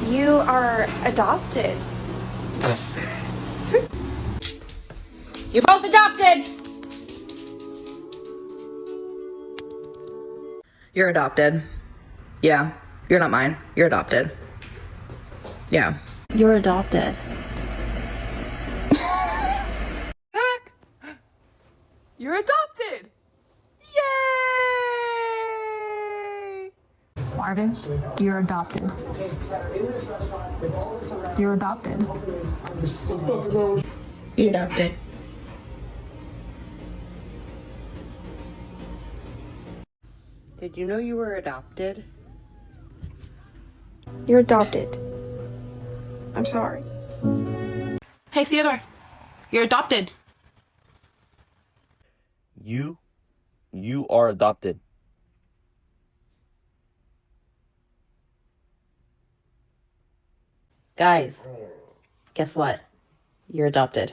You are adopted. You're both adopted! You're adopted. Yeah, you're not mine. You're adopted. Yeah. You're adopted. You're adopted! Yay! Marvin, you're adopted. You're adopted. You're adopted. Did you know you were adopted? You're adopted. I'm sorry. Hey, Theodore, you're adopted. You are adopted. Guys, guess what? You're adopted.